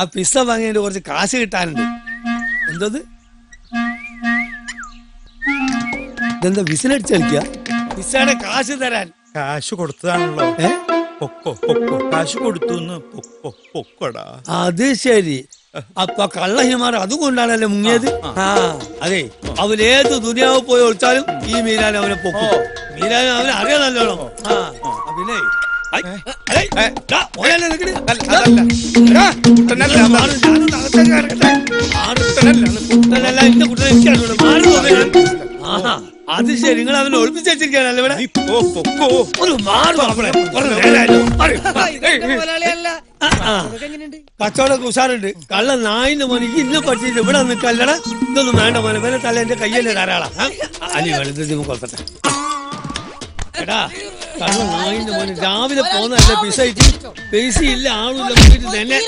ആ പിസ്സ വാങ്ങിയതിന്റെ കുറച്ച് കാശ് കിട്ടാനുണ്ട്. എന്തത് ഇതെന്താ വിസിലടിച്ച് കളിക്കുക? പിസ്സയുടെ കാശ് തരാൻ കാശ് കൊടുത്തതാണല്ലോ. പൊക്കോ പൊക്കോ, കാശ് കൊടുത്തു പൊക്കോടാ. അത് ശരി. അപ്പൊ കള്ളഹിമാർ അതുകൊണ്ടാണല്ലേ മുങ്ങിയത്. ആ അതെ, അവനേത് ദുനിയാവ് പോയി ഒളിച്ചാലും ഈ മീരാൻ അവനെ പൊക്കും. മീരാൻ അവനെ അറിയാനല്ലോ. പിന്നെ അത് ശരി, നിങ്ങൾ അവനെ ഒളിപ്പിച്ച് വെച്ചിരിക്കാനല്ലേ ഇവിടെ. കച്ചവടമൊക്കെ ഉഷാറുണ്ട്. കള്ള നായിന്റെ മോനിക്ക് ഇന്ന പഠിച്ചിട്ട് ഇവിടെ നിൽക്കല്ലട. ഇതൊന്നും വേണ്ട മോനെ, വേറെ തല എന്റെ കയ്യല്ലേ ധാരാളം. അനി വെളുത്തി കൊടുക്കട്ടെ. എടാ കള്ള നായിന്റെ മോന് രാവിലെ പോന്നല്ലേ പിസ പൈസ ഇല്ല, ആളില്ല, തന്നെ